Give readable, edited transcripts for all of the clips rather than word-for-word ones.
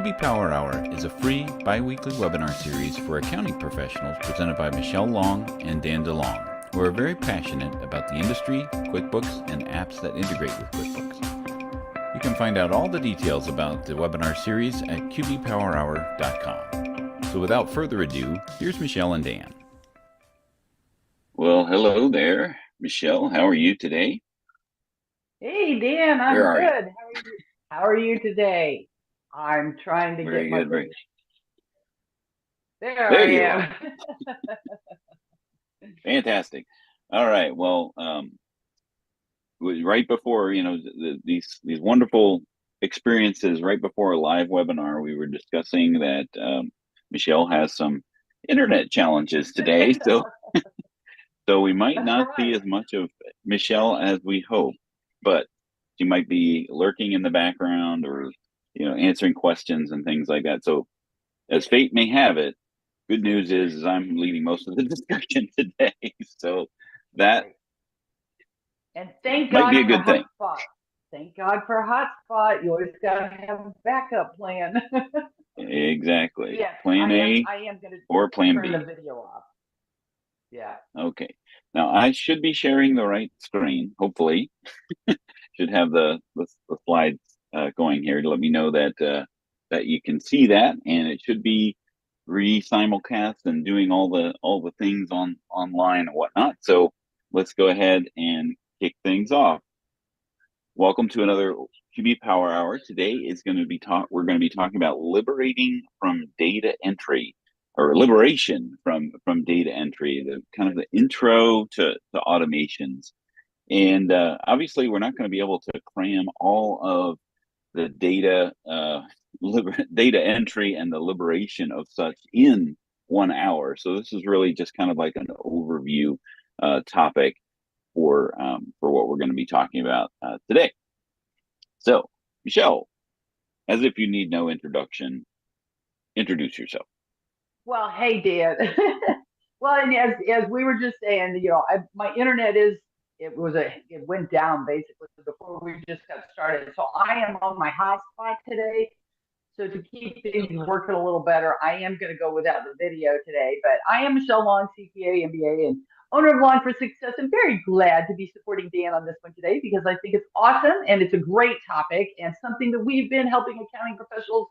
QB Power Hour is a free bi-weekly webinar series for accounting professionals presented by Michelle Long and Dan DeLong, who are very passionate about the industry, QuickBooks, and apps that integrate with QuickBooks. You can find out all the details about the webinar series at qbpowerhour.com. So without further ado, here's Michelle and Dan. Well, hello there, Michelle. How are you today? Hey, Dan, I'm good. How are you today? I'm trying to Very get my good. There I am. Fantastic. All right. Well, right before these wonderful experiences, right before a live webinar, we were discussing that Michelle has some internet challenges today, so we might not see as much of Michelle as we hope, but she might be lurking in the background or answering questions and things like that. So as fate may have it, good news is I'm leading most of the discussion today. So that thank might God be a good thing. Hotspot. Thank God for a hotspot. You always got to have a backup plan. Exactly. Yes, Plan A I am going to or Plan turn B. the video off. Yeah. Okay. Now I should be sharing the right screen. Hopefully, should have the slides going here to let me know that that you can see that, and it should be simulcast and doing all the things online and whatnot. So let's go ahead and kick things off. Welcome to another QB Power Hour. Today is going to be we're going to be talking about liberating from data entry, or liberation from data entry, the kind of the intro to automations. And obviously, we're not going to be able to cram all of the data entry and the liberation of such in 1 hour. So this is really just kind of like an overview topic for what we're going to be talking about today. So, Michelle, as if you need no introduction, introduce yourself. Well, hey, Dan. Well, and as we were just saying, my internet it went down basically before we just got started. So I am on my hotspot today. So to keep things working a little better, I am going to go without the video today. But I am Michelle Long, CPA, MBA, and owner of Long for Success. I'm very glad to be supporting Dan on this one today because I think it's awesome and it's a great topic and something that we've been helping accounting professionals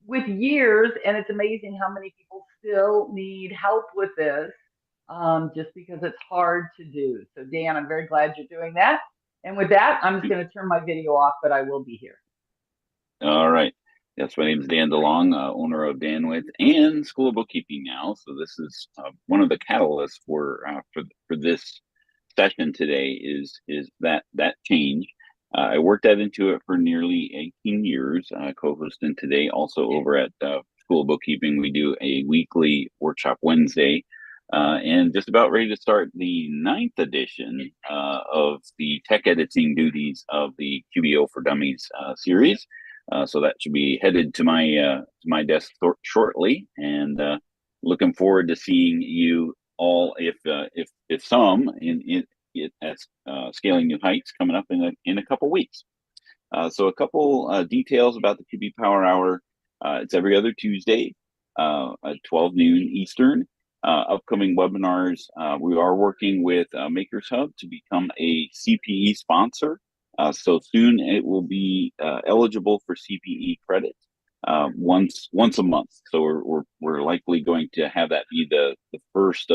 with years. And it's amazing how many people still need help with this. Just because it's hard to do. So Dan, I'm very glad you're doing that. And with that, I'm just going to turn my video off, but I will be here. All right. Yes, my name is Dan DeLong, owner of Danwith and School of Bookkeeping now. So this is one of the catalysts for this session today is that change. I worked that into it for nearly 18 years, co-hosting today also over at School of Bookkeeping. We do a weekly workshop Wednesday. And just about ready to start the 9th edition of the tech editing duties of the QBO for Dummies series. So that should be headed to my desk shortly, and looking forward to seeing you all, if some, at Scaling New Heights coming up in a couple weeks. So a couple details about the QB Power Hour. It's every other Tuesday at 12 noon Eastern. Upcoming webinars, we are working with Makers Hub to become a CPE sponsor. So soon it will be eligible for CPE credit once a month. So we're likely going to have that be the first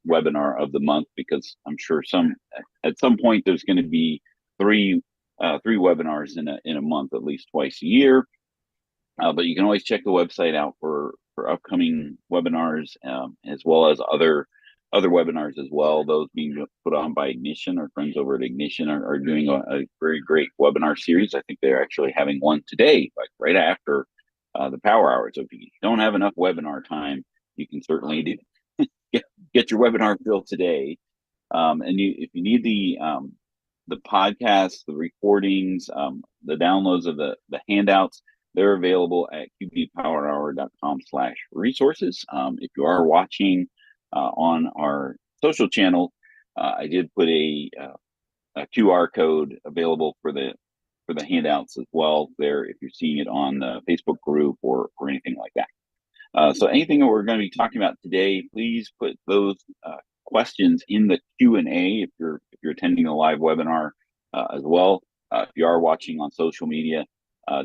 webinar of the month, because I'm sure at some point there's going to be three webinars in a month, at least twice a year. But you can always check the website out for upcoming webinars, as well as other webinars as well. Those being put on by Ignition. Our friends over at Ignition are doing a very great webinar series. I think they're actually having one today, like right after the Power Hour. So if you don't have enough webinar time, you can certainly get your webinar filled today. And if you need the podcasts, the recordings, the downloads of the handouts, they're available at qbpowerhour.com/resources. If you are watching on our social channel, I did put a QR code available for the for the handouts as well there if you're seeing it on the Facebook group or anything like that. So anything that we're going to be talking about today, please put those questions in the Q&A if you're attending a live webinar as well. If you are watching on social media,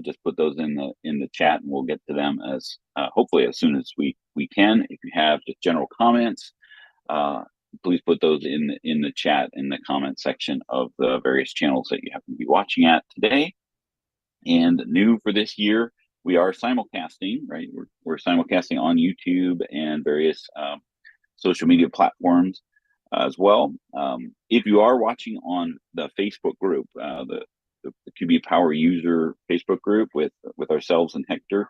just put those in the chat and we'll get to them as hopefully as soon as we can. If you have just general comments, please put those in the chat in the comment section of the various channels that you happen to be watching at today. And new for this year, we are simulcasting, right? We're simulcasting on YouTube and various social media platforms as well. If you are watching on the Facebook group, the QB Power user Facebook group with ourselves and Hector,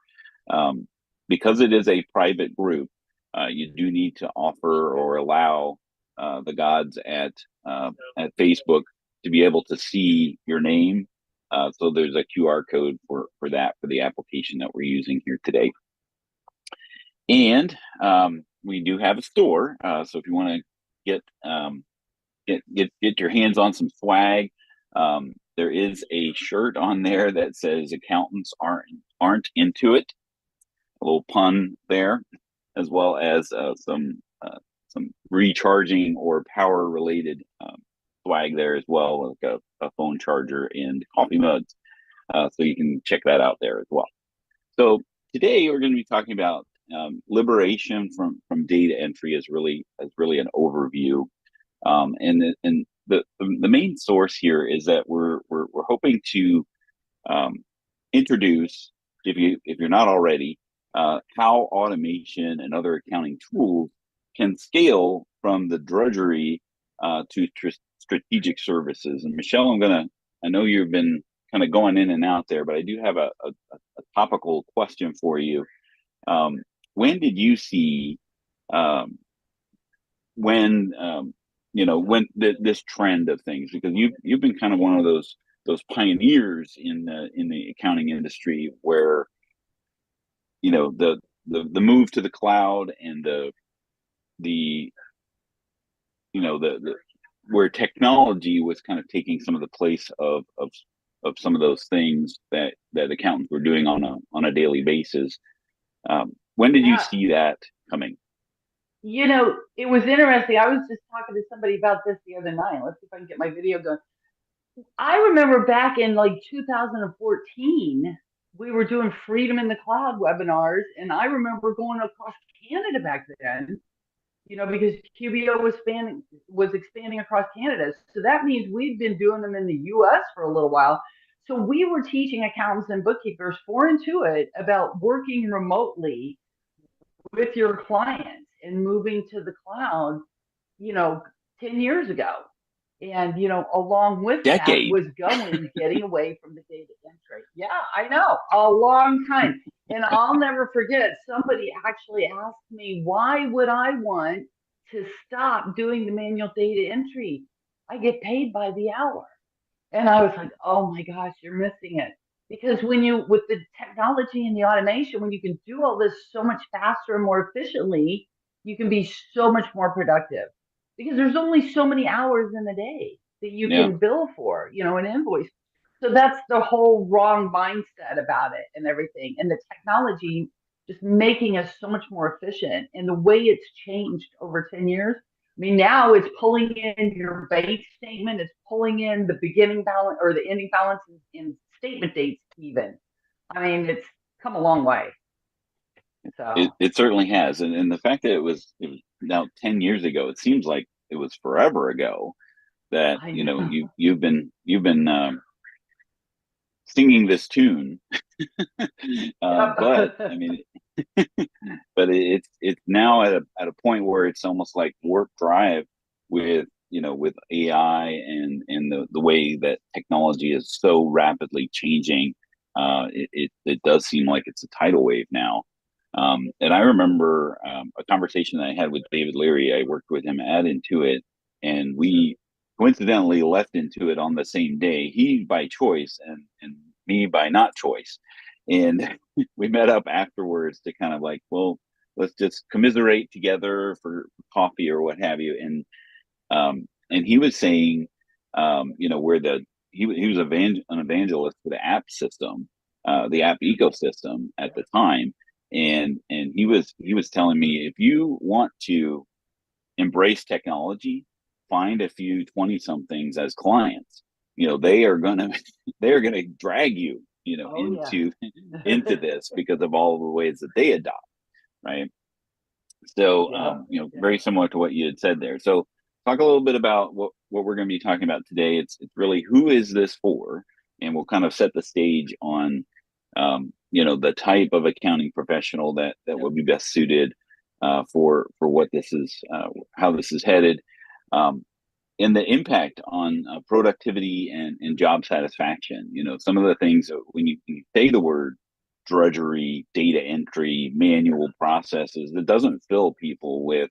because it is a private group, you do need to offer or allow the gods at Facebook to be able to see your name. So there's a QR code for the application that we're using here today. And we do have a store. So if you want to get your hands on some swag, there is a shirt on there that says accountants aren't into it. A little pun there, as well as some recharging or power related swag there as well, like a phone charger and coffee mugs. So you can check that out there as well. So today we're going to be talking about liberation from data entry as really an overview. And the main source here is that we're hoping to introduce, if you're not already, how automation and other accounting tools can scale from the drudgery to strategic services. And Michelle, I know you've been kind of going in and out there, but I do have a topical question for you. When did you see this trend of things? Because you've been kind of one of those pioneers in the accounting industry where the move to the cloud and the where technology was kind of taking some of the place of some of those things that accountants were doing on a daily basis. When did you see that coming? It was interesting. I was just talking to somebody about this the other night. Let's see if I can get my video going. I remember back in like 2014, we were doing Freedom in the Cloud webinars, and I remember going across Canada back then, because QBO was expanding across Canada. So that means we've been doing them in the US for a little while. So we were teaching accountants and bookkeepers foreign to it about working remotely with your clients and moving to the cloud, 10 years ago. And, along with that was getting away from the data entry. Yeah, I know, a long time. And I'll never forget, somebody actually asked me, why would I want to stop doing the manual data entry? I get paid by the hour. And I was like, oh my gosh, you're missing it. Because with the technology and the automation, when you can do all this so much faster and more efficiently, you can be so much more productive. Because there's only so many hours in the day that you can bill for, an invoice. So that's the whole wrong mindset about it and everything. And the technology just making us so much more efficient. And the way it's changed over 10 years. I mean, now it's pulling in your bank statement, it's pulling in the beginning balance or the ending balance in statement dates even. I mean, it's come a long way. So it certainly has. And the fact that it was now 10 years ago, it seems like it was forever ago that, you've been singing this tune. But I mean, but it's now at a point where it's almost like warp drive with AI and the way that technology is so rapidly changing. It does seem like it's a tidal wave now. And I remember a conversation that I had with David Leary. I worked with him at Intuit, and we coincidentally left Intuit on the same day. He by choice and me by not choice. And we met up afterwards to kind of like, well, let's just commiserate together for coffee or what have you. And he was saying, where he was an evangelist for the app system, the app ecosystem at the time, and he was telling me, if you want to embrace technology, find a few 20 somethings as clients. They are gonna drag you, into this because of all the ways that they adopt, right? So, very similar to what you had said there. So, talk a little bit about what we're going to be talking about today. It's really, who is this for, and we'll kind of set the stage on, the type of accounting professional that would be best suited for what this is, how this is headed, and the impact on productivity and job satisfaction. Some of the things when you say the word drudgery, data entry, manual processes, that doesn't fill people with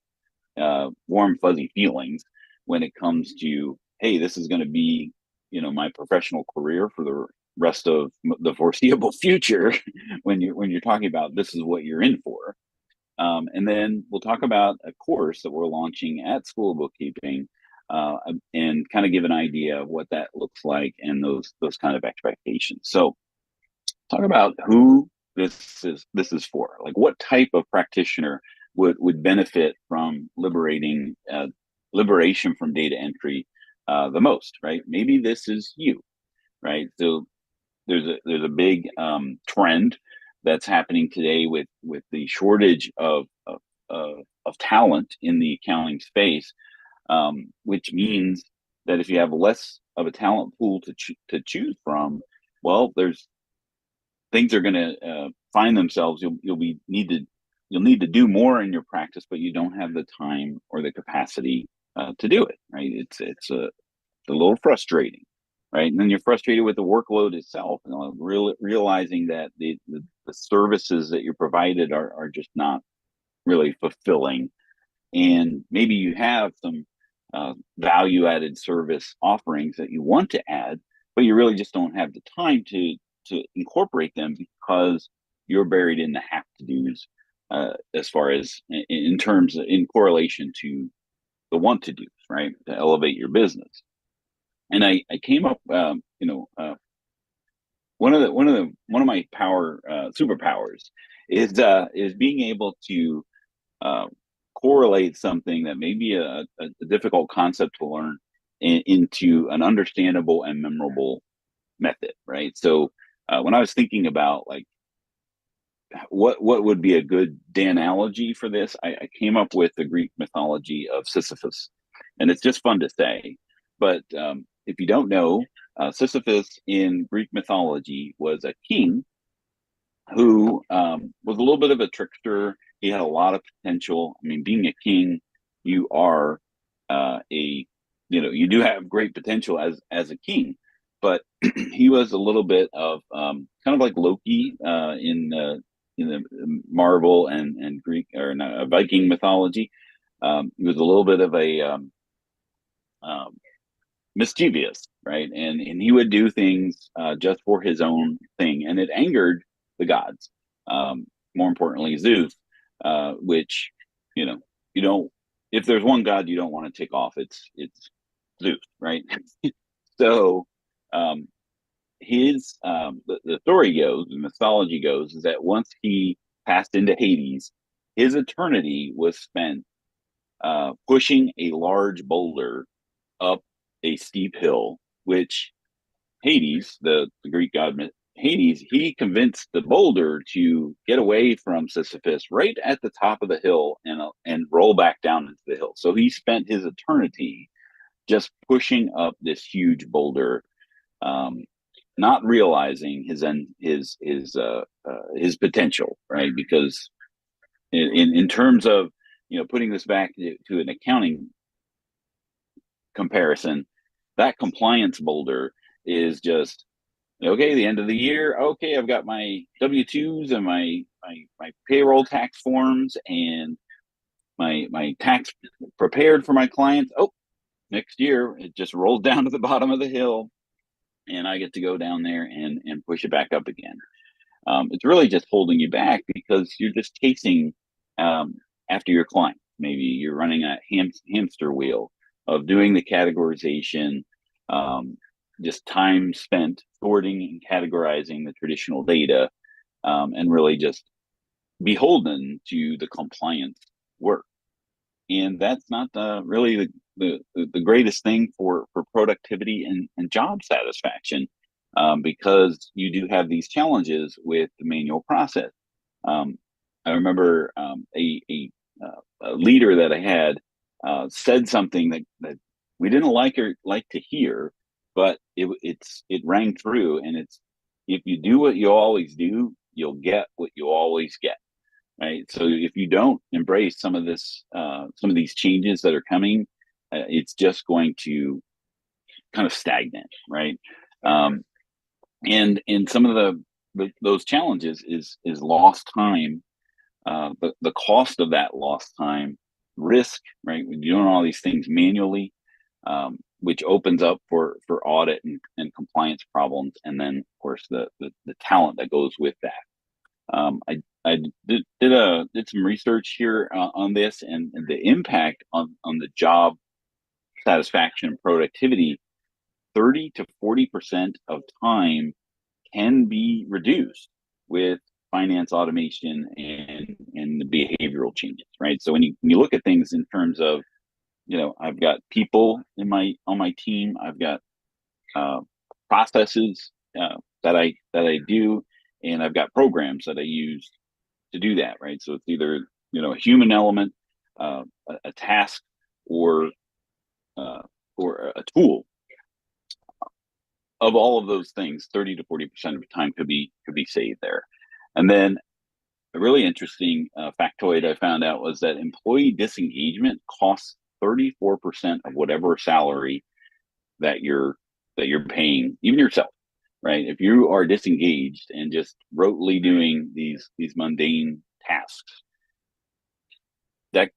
warm, fuzzy feelings when it comes to, hey, this is going to be, my professional career for the rest of the foreseeable future. when you're talking about, this is what you're in for. And then we'll talk about a course that we're launching at School of Bookkeeping, and kind of give an idea of what that looks like and those kind of expectations. So, talk about who this is for. Like, what type of practitioner would benefit from liberation from data entry the most, right? Maybe this is you, right? So there's a big trend that's happening today with the shortage of talent in the accounting space, which means that if you have less of a talent pool to choose from, well, things are going to find themselves. You'll need to do more in your practice, but you don't have the time or the capacity to do it. Right? It's a little frustrating, right? And then you're frustrated with the workload itself, realizing that the services that you're provided are just not really fulfilling, and maybe you have some value-added service offerings that you want to add, but you really just don't have the time to incorporate them because you're buried in the have-to-dos, as far as in correlation to the want-to-dos, right? To elevate your business. And I came up, one of my superpowers is being able to correlate something that may be a difficult concept to learn into an understandable and memorable method, right? So when I was thinking about, like, what would be a good analogy for this, I came up with the Greek mythology of Sisyphus, and it's just fun to say. But if you don't know, Sisyphus in Greek mythology was a king who was a little bit of a trickster. He had a lot of potential. I mean, being a king, you are you do have great potential as a king, but he was a little bit of kind of like Loki in the Marvel and Greek or Viking mythology. He was a little bit of a mischievous, right? And he would do things just for his own thing, and it angered the gods. More importantly, Zeus, which you don't. If there's one god you don't want to tick off, it's Zeus, right? So the story goes, the mythology goes, is that once he passed into Hades, his eternity was spent pushing a large boulder up a steep hill, which Hades, the Greek god Hades, he convinced the boulder to get away from Sisyphus right at the top of the hill and roll back down into the hill. So he spent his eternity just pushing up this huge boulder, not realizing his potential, right? Because in terms of putting this back to an accounting comparison, that compliance boulder is just, okay, the end of the year, okay, I've got my W-2s and my payroll tax forms and my tax prepared for my clients. Oh, next year it just rolls down to the bottom of the hill, and I get to go down there and push it back up again. It's really just holding you back because you're just chasing after your client. Maybe you're running a hamster wheel of doing the categorization, just time spent sorting and categorizing the traditional data, and really just beholden to the compliance work. And that's not really the greatest thing for productivity and job satisfaction, because you do have these challenges with the manual process. I remember a leader that I had said something that we didn't like to hear, but it rang true, and it's, if you do what you always do, you'll get what you always get. Right. So if you don't embrace some of these changes that are coming, it's just going to kind of stagnate. Right. And some of those challenges is lost time, the cost of that lost time, risk. Right. We're doing all these things manually, which opens up for audit and compliance problems, and then of course the talent that goes with that. I did some research here on this, and the impact on the job satisfaction and productivity. 30 to 40% of time can be reduced with finance automation and the behavioral changes, right? So when you look at things in terms of, I've got people on my team, I've got processes that I do, and I've got programs that I use to do that, right? So it's either a human element, a task, or a tool. Of all of those things, 30 to 40% of the time could be saved there. And then a really interesting factoid I found out was that employee disengagement costs 34% of whatever salary that you're paying, even yourself. Right? If you are disengaged and just rotely doing these mundane tasks,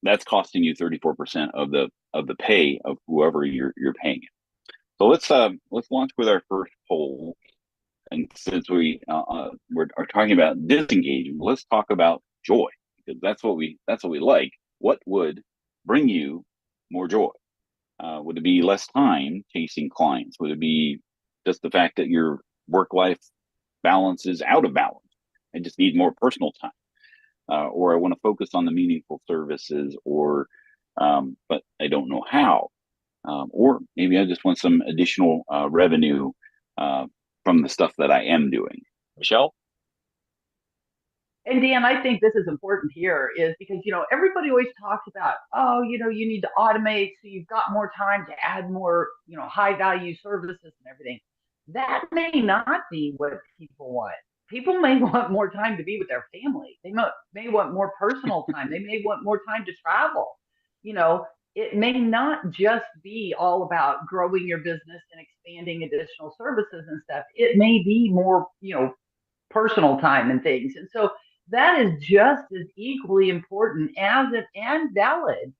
that's costing you 34% of the pay of whoever you're paying it. So let's launch with our first poll. And since we're talking about disengagement, let's talk about joy, because that's what we like. What would bring you more joy? Would it be less time chasing clients? Would it be just the fact that your work-life balance is out of balance? I just need more personal time, or I want to focus on the meaningful services, or but I don't know how, or maybe I just want some additional revenue from the stuff that I am doing. Michelle? And Dan, I think this is important here, is because, everybody always talks about, oh, you need to automate so you've got more time to add more, high value services and everything. That may not be what people want. People may want more time to be with their family. They may want more personal time. They may want more time to travel. It may not just be all about growing your business and expanding additional services and stuff. It may be more, personal time and things. And so that is just as equally important and valid,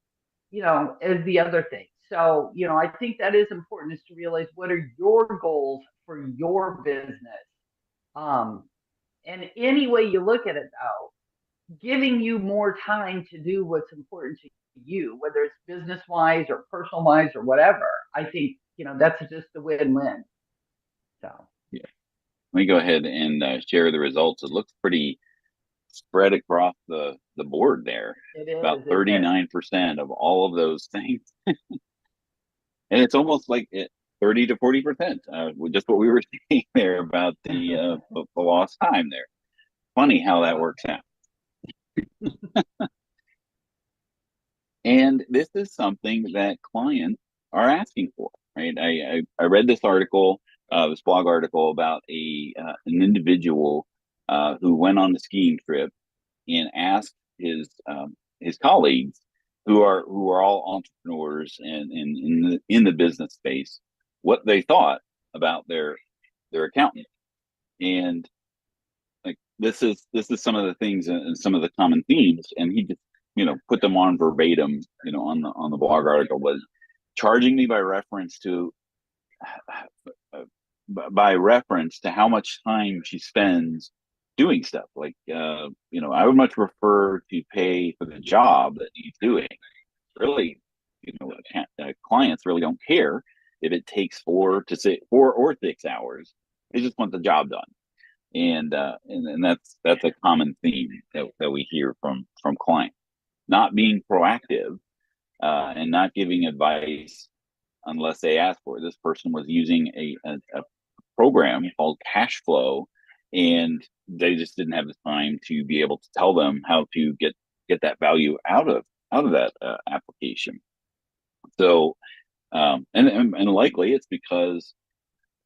as the other things. So, I think that is important, is to realize what are your goals for your business. And any way you look at it, though, giving you more time to do what's important to you, whether it's business wise or personal wise or whatever, I think, that's just a win-win. So, yeah. Let me go ahead and share the results. It looks pretty spread across the board there. it is about 39% of all of those things. And it's almost like 30 to 40%, just what we were saying there about the lost time there. Funny how that works out. And this is something that clients are asking for, right? I read this article, this blog article about an individual who went on a skiing trip and asked his colleagues, who are all entrepreneurs and in the business space, what they thought about their accountant. And like this is some of the things and some of the common themes, and he just put them on verbatim on the blog article. Was charging me by reference to how much time she spends doing stuff. Like I would much prefer to pay for the job that he's doing. Really, clients really don't care. if it takes 4 or 6 hours. They just want the job done. And that's a common theme that we hear from clients. Not being proactive and not giving advice unless they ask for it. This person was using a program called cash flow, and they just didn't have the time to be able to tell them how to get that value out of that application. So and likely it's because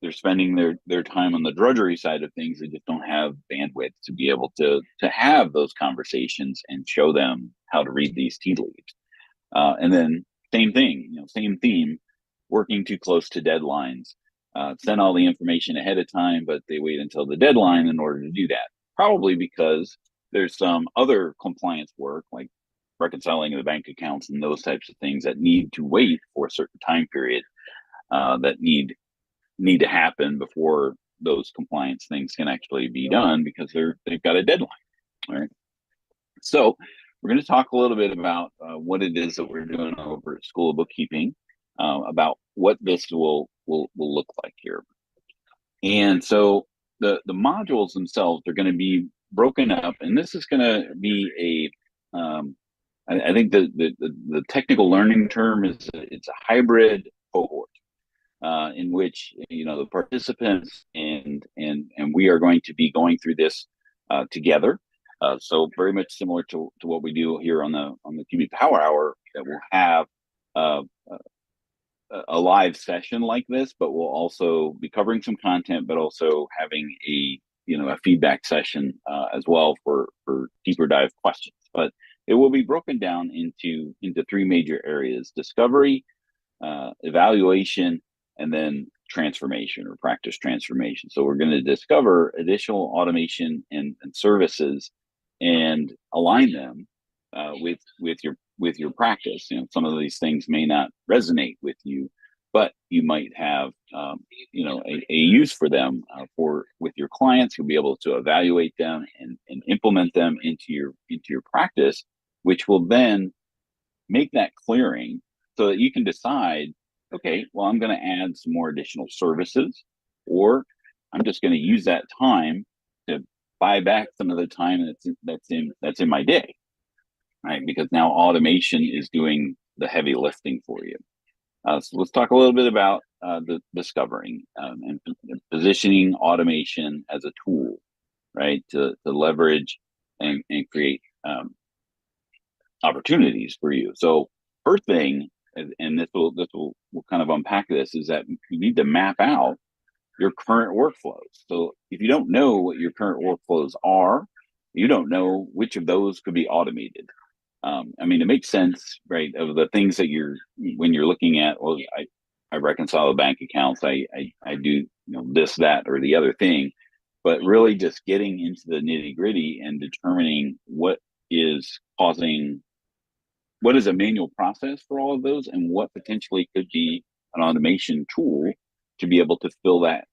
they're spending their time on the drudgery side of things. They just don't have bandwidth to be able to have those conversations and show them how to read these tea leaves. And then same thing, same theme, working too close to deadlines. Send all the information ahead of time, but they wait until the deadline in order to do that. Probably because there's some other compliance work like reconciling the bank accounts and those types of things that need to wait for a certain time period that need to happen before those compliance things can actually be done because they've got a deadline. All right. So we're going to talk a little bit about what it is that we're doing over at School of Bookkeeping, about what this will look like here. And so the modules themselves are going to be broken up, and this is going to be I think the technical learning term is it's a hybrid cohort. In which the participants and we are going to be going through this together. So very much similar to what we do here on the QB Power Hour, that we'll have a live session like this, but we'll also be covering some content, but also having a feedback session as well for deeper dive questions. But it will be broken down into 3 major areas: discovery, evaluation, and then transformation or practice transformation. So we're going to discover additional automation and services and align them with your practice. Some of these things may not resonate with you, but you might have a use for them with your clients. You'll be able to evaluate them and implement them into your practice, which will then make that clearing so that you can decide, okay, well, I'm going to add some more additional services, or I'm just going to use that time to buy back some of the time that's in my day, right? Because now automation is doing the heavy lifting for you. So let's talk a little bit about the discovering and positioning automation as a tool, right, to leverage and create opportunities for you. So first thing, and this will kind of unpack this, is that you need to map out your current workflows. So if you don't know what your current workflows are, you don't know which of those could be automated. It makes sense, right? Of the things that when you're looking at, well, I reconcile the bank accounts, I do this, that, or the other thing, but really just getting into the nitty gritty and determining what is a manual process for all of those, and what potentially could be an automation tool to be able to fill that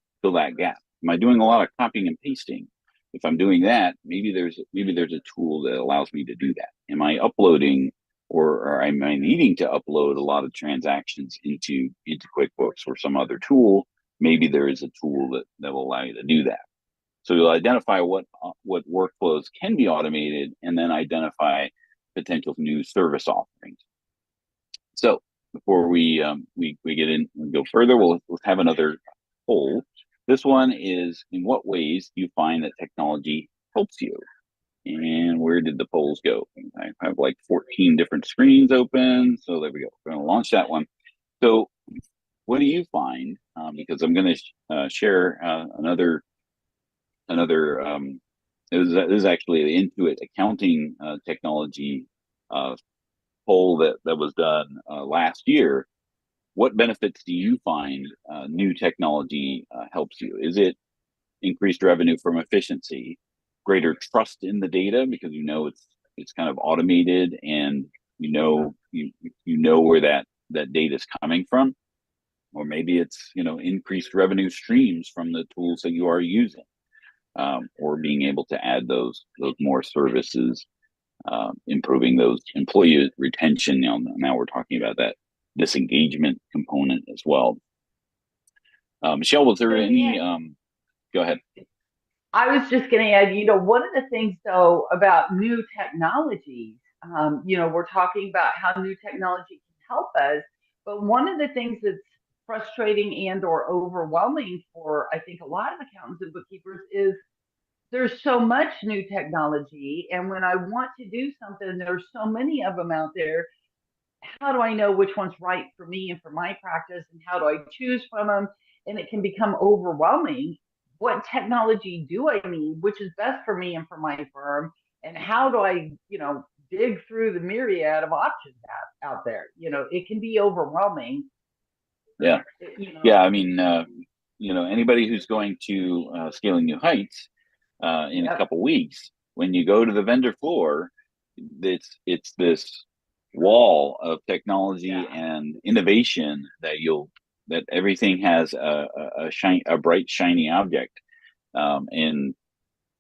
gap. Am I doing a lot of copying and pasting? If I'm doing that, maybe there's a tool that allows me to do that. Am I uploading, or am I needing to upload a lot of transactions into QuickBooks or some other tool? Maybe there is a tool that will allow you to do that. So you'll identify what workflows can be automated, and then identify potential new service offerings. So before we get in and go further, let's have another poll. This one is, in what ways do you find that technology helps you? And where did the polls go? I have like 14 different screens open. So there we go. We're going to launch that one. So what do you find? Because I'm going to share another. This is actually the Intuit accounting technology poll that was done last year. What benefits do you find new technology helps you? Is it increased revenue from efficiency, greater trust in the data because it's kind of automated, and you know where that data is coming from, or maybe it's increased revenue streams from the tools that you are using, or being able to add those more services, improving those employee retention. Now we're talking about that disengagement component as well. Michelle, was there So any? Dan, Go ahead. I was just going to add, one of the things though about new technologies, we're talking about how new technology can help us, but one of the things that's frustrating and or overwhelming for I think a lot of accountants and bookkeepers is there's so much new technology, and when I want to do something, there's so many of them out there. How do I know which one's right for me and for my practice, and how do I choose from them? And it can become overwhelming. What technology do I need? Which is best for me and for my firm? And how do I, dig through the myriad of options out there? It can be overwhelming. Yeah, You know, yeah. I mean, anybody who's going to Scaling New Heights in a yep, couple weeks, when you go to the vendor floor, it's this wall of technology yeah, and innovation that everything has a bright shiny object, and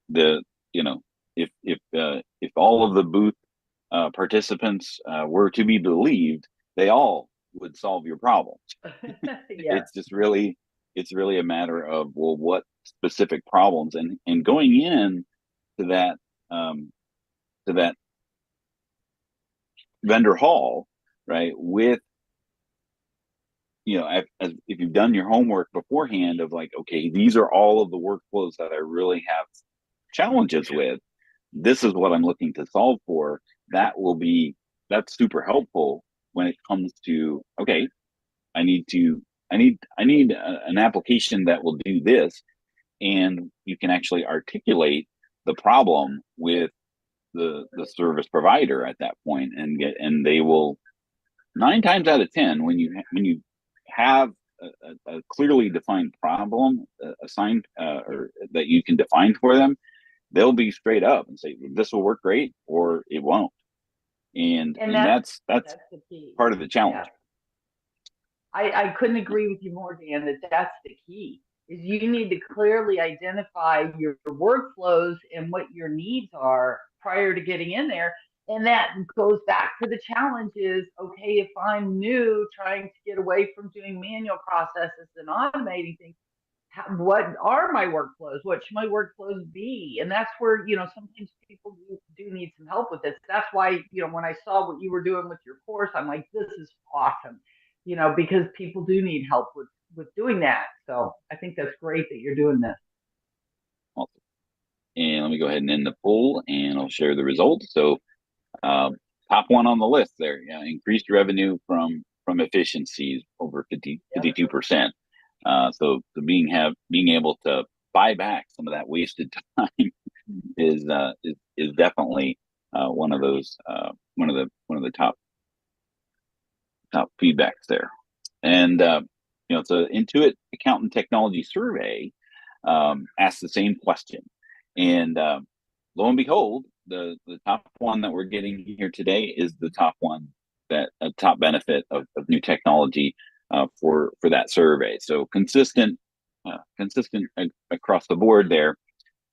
the you know if all of the booth participants were to be believed, they all would solve your problems. yeah. It's really a matter of, well, what specific problems, and going in to that um, to that vendor hall, right? With if you've done your homework beforehand of like, okay, these are all of the workflows that I really have challenges with. This is what I'm looking to solve for. That's super helpful when it comes to, okay, I need an application that will do this, and you can actually articulate the problem with the service provider at that point, and they will, 9 times out of 10, when you have a clearly defined problem assigned, or that you can define for them, they'll be straight up and say this will work great or it won't, and And and that's that's that's the key. part of the challenge. Yeah. I couldn't agree with you more, Dan, that's the key is you need to clearly identify your workflows and what your needs are prior to getting in there. And that goes back to the challenge is, okay, if I'm new trying to get away from doing manual processes and automating things, what are my workflows? What should my workflows be? And that's where, sometimes people do need some help with this. That's why, when I saw what you were doing with your course, I'm like, this is awesome, because people do need help with doing that. So I think that's great that you're doing this. Awesome. And let me go ahead and end the poll, and I'll share the results. So top one on the list there, yeah, increased revenue from efficiencies over 52%. So being able to buy back some of that wasted time is definitely one of the top feedbacks there. And it's a Intuit Accountant Technology Survey asked the same question, and lo and behold, the top one that we're getting here today is the top one, that a top benefit of new technology for that survey. So consistent across the board there,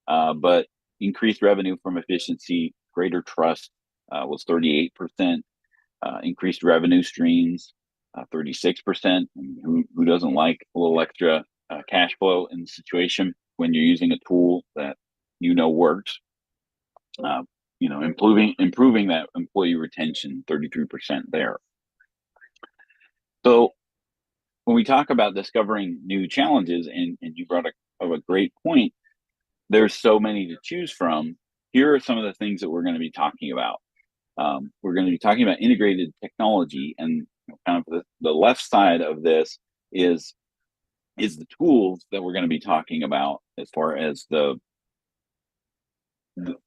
but increased revenue from efficiency, greater trust was 38%, increased revenue streams 36%. Who doesn't like a little extra cash flow in the situation when you're using a tool that works? Improving that employee retention, 33% there. So when we talk about discovering new challenges, and you brought a great point, there's so many to choose from. Here are some of the things that we're going to be talking about. We're going to be talking about integrated technology, and kind of the left side of this is the tools that we're going to be talking about as far as the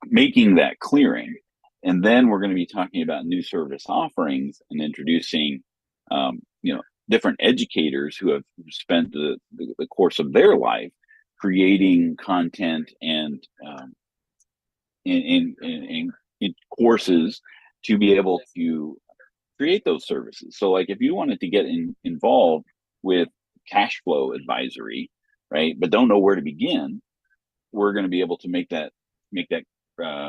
making that clearing. And then we're going to be talking about new service offerings and introducing, different educators who have spent the course of their life creating content and in courses to be able to create those services. So like if you wanted to get involved with cash flow advisory, right, but don't know where to begin, we're going to be able to make that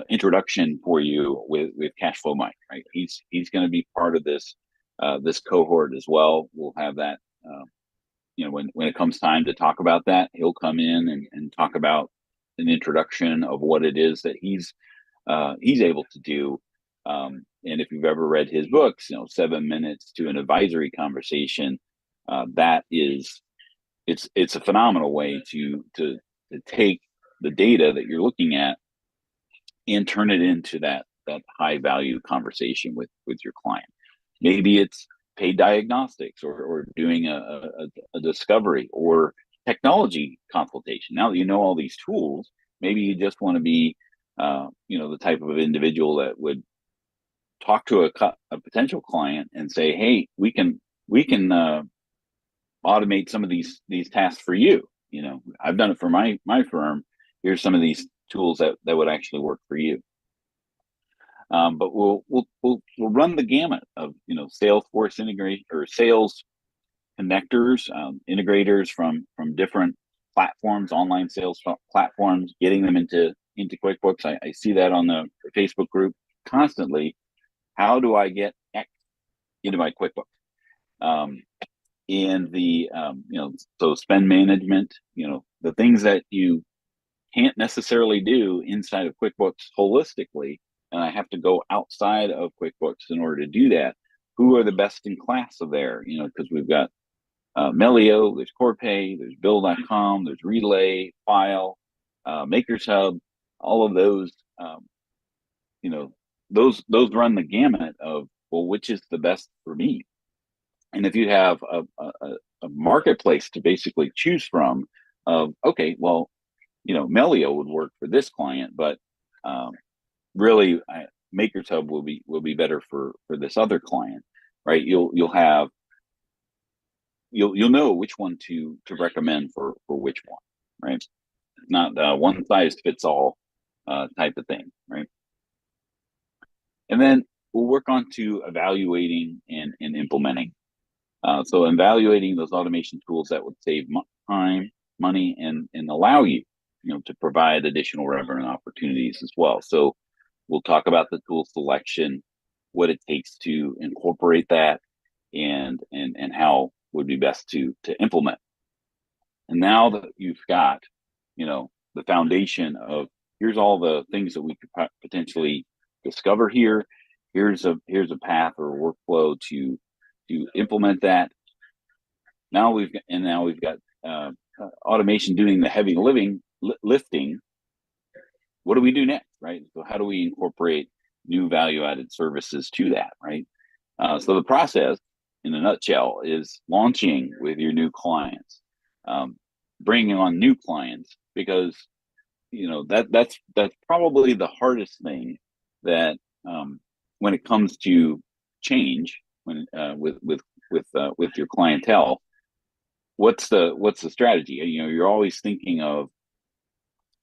introduction for you with Cash Flow Mike, right? He's going to be part of this cohort as well. We'll have that when it comes time to talk about that, he'll come in and talk about an introduction of what it is that he's able to do. And if you've ever read his books, 7 minutes to an advisory conversation, it's a phenomenal way to take the data that you're looking at and turn it into that high value conversation with your client. Maybe it's paid diagnostics or doing a discovery or technology consultation. Now that you know all these tools, maybe you just want to be the type of individual that would talk to a potential client and say, hey, we can automate some of these tasks for you. I've done it for my firm. Here's some of these tools that would actually work for you. But we'll run the gamut of Salesforce integration or sales connectors, integrators from different platforms, online sales platforms, getting them into QuickBooks. I see that on the Facebook group constantly. How do I get X into my QuickBooks? And the so spend management, the things that you can't necessarily do inside of QuickBooks holistically, and I have to go outside of QuickBooks in order to do that. Who are the best in class of there? Because we've got Melio, there's Corpay, there's Bill.com, there's Relay, File, Makers Hub, all of those. Those run the gamut of, well, which is the best for me? And if you have a marketplace to basically choose from, okay, well, Melio would work for this client, but really, Makers Hub will be better for this other client, right? You'll know which one to recommend for which one, right? Not one size fits all type of thing, right? And then we'll work on to evaluating and implementing. So evaluating those automation tools that would save time, money, and allow you, to provide additional revenue opportunities as well. So we'll talk about the tool selection, what it takes to incorporate that, and how would be best to implement. And now that you've got, the foundation of here's all the things that we could potentially discover here. Here's a path or a workflow to implement that. Now we've got automation doing the heavy lifting. What do we do next, right? So how do we incorporate new value-added services to that, right? So the process, in a nutshell, is launching with your new clients, bringing on new clients, because that's probably the hardest thing that when it comes to change, when with your clientele. What's the strategy? You're always thinking of,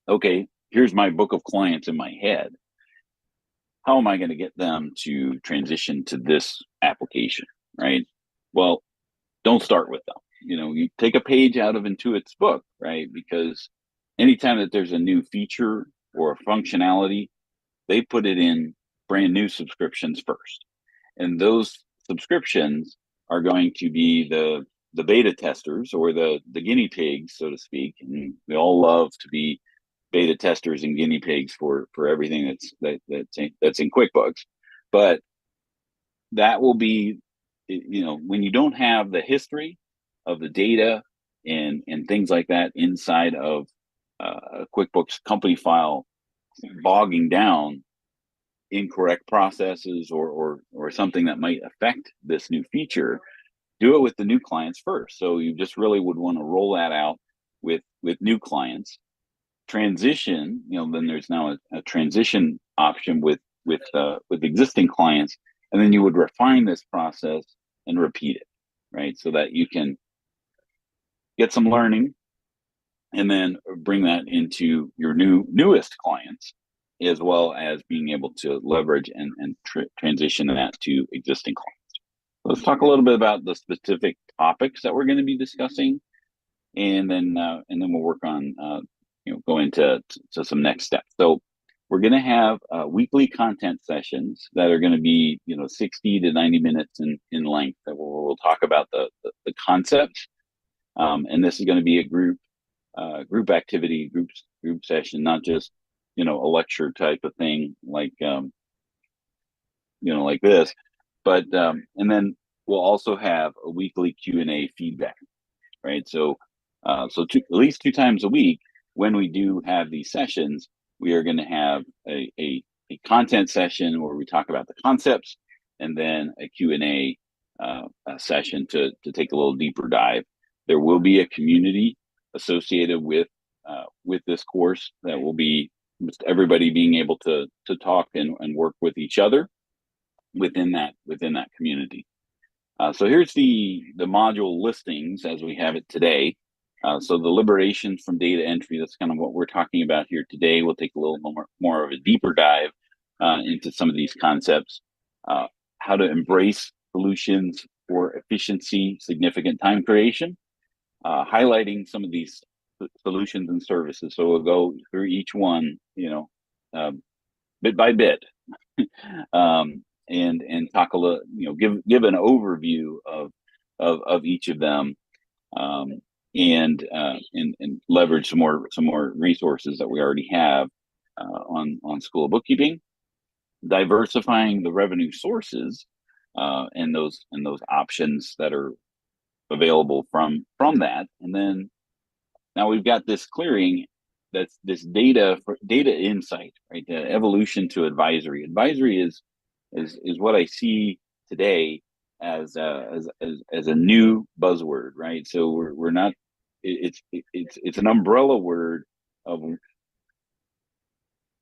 okay, here's my book of clients in my head. How am I going to get them to transition to this application, right? Well, don't start with them. You take a page out of Intuit's book, right? Because anytime that there's a new feature or a functionality, they put it in brand new subscriptions first. And those subscriptions are going to be the beta testers or the guinea pigs, so to speak. And we all love to be beta testers and guinea pigs for everything that's in QuickBooks. But that will be, when you don't have the history of the data and things like that inside of a QuickBooks company file, bogging down incorrect processes or something that might affect this new feature, do it with the new clients first. So you just really would want to roll that out with new clients. Transition, then there's now a transition option with existing clients, and then you would refine this process and repeat it, right? So that you can get some learning and then bring that into your newest clients, as well as being able to leverage and transition that to existing clients. Let's talk a little bit about the specific topics that we're going to be discussing, and then we'll work on go into some next steps. So we're going to have weekly content sessions that are going to be 60 to 90 minutes in length, that we'll talk about the concepts And this is going to be a group activity, group session, not just, a lecture type of thing like, like this, but, and then we'll also have a weekly Q&A feedback, right? So, at least 2 times a week, when we do have these sessions, we are going to have a content session where we talk about the concepts, and then a Q&A a session to take a little deeper dive. There will be a community associated with this course that will be just everybody being able to talk and work with each other within that community. So here's the module listings as we have it today. So the liberations from data entry, that's kind of what we're talking about here today. We'll take a little more of a deeper dive into some of these concepts. How to embrace solutions for efficiency, significant time creation, highlighting some of these solutions and services. So we'll go through each one, bit by bit, and talk a little, give an overview of each of them, and leverage some more resources that we already have on School of Bookkeeping, diversifying the revenue sources, and those options that are available from that. And then now we've got this clearing, that's this data insight, right? The evolution to advisory. Advisory is what I see today as a new buzzword, right? So we're not, it's an umbrella word of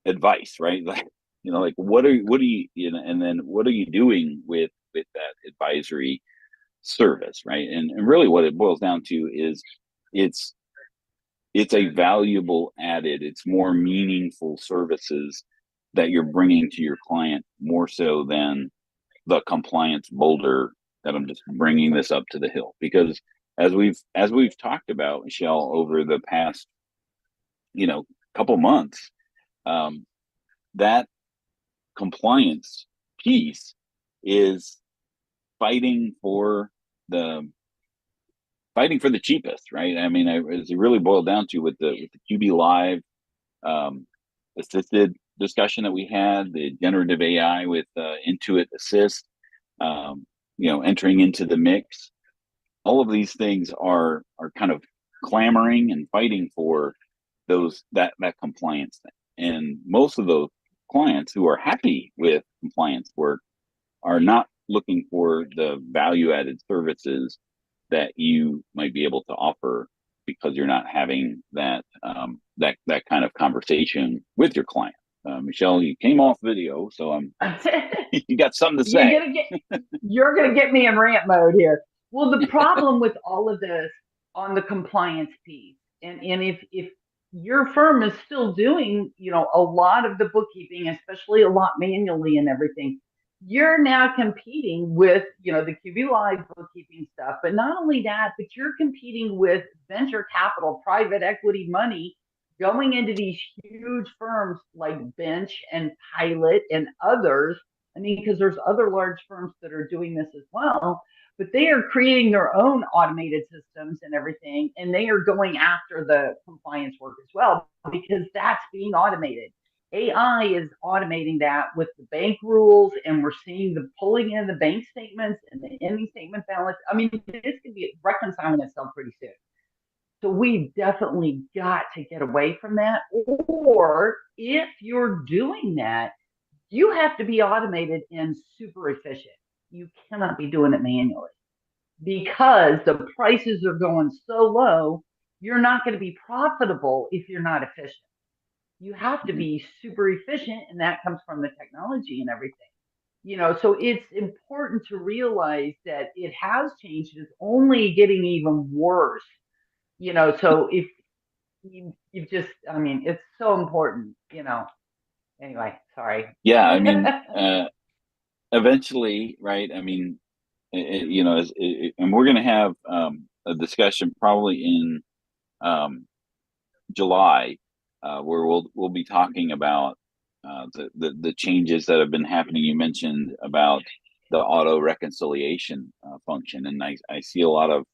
advice, right? Like what are you, and then what are you doing with that advisory service, right? And really what it boils down to is it's a valuable added, it's more meaningful services that you're bringing to your client, more so than the compliance boulder that I'm just bringing this up to the hill. Because as we've talked about, Michelle, over the past, couple months, that compliance piece is fighting for the cheapest, right? I mean, as it really boiled down to with the QB Live assisted discussion that we had, the generative AI with Intuit Assist, entering into the mix. All of these things are kind of clamoring and fighting for that compliance thing. And most of those clients who are happy with compliance work are not looking for the value-added services that you might be able to offer, because you're not having that kind of conversation with your client. Michelle, you came off video, so you got something to say. You're gonna get me in rant mode here. Well, the problem with all of this on the compliance piece, and if your firm is still doing, a lot of the bookkeeping, especially a lot manually and everything, you're now competing with, the QB Live bookkeeping stuff. But not only that, but you're competing with venture capital, private equity money going into these huge firms like Bench and Pilot and others. I mean, because there's other large firms that are doing this as well, but they are creating their own automated systems and everything. And they are going after the compliance work as well, because that's being automated. AI is automating that with the bank rules, and we're seeing the pulling in the bank statements and the ending statement balance. I mean, this could be reconciling itself pretty soon. So we've definitely got to get away from that. Or if you're doing that, you have to be automated and super efficient. You cannot be doing it manually, because the prices are going so low. You're not going to be profitable if you're not efficient. You have to be super efficient, and that comes from the technology and everything. So it's important to realize that it has changed. It's only getting even worse. So if you've just, I mean, it's so important. Anyway, sorry. Yeah, I mean, eventually, right? I mean, and we're going to have a discussion probably in July, where we'll be talking about the changes that have been happening. You mentioned about the auto reconciliation function, and I see a lot of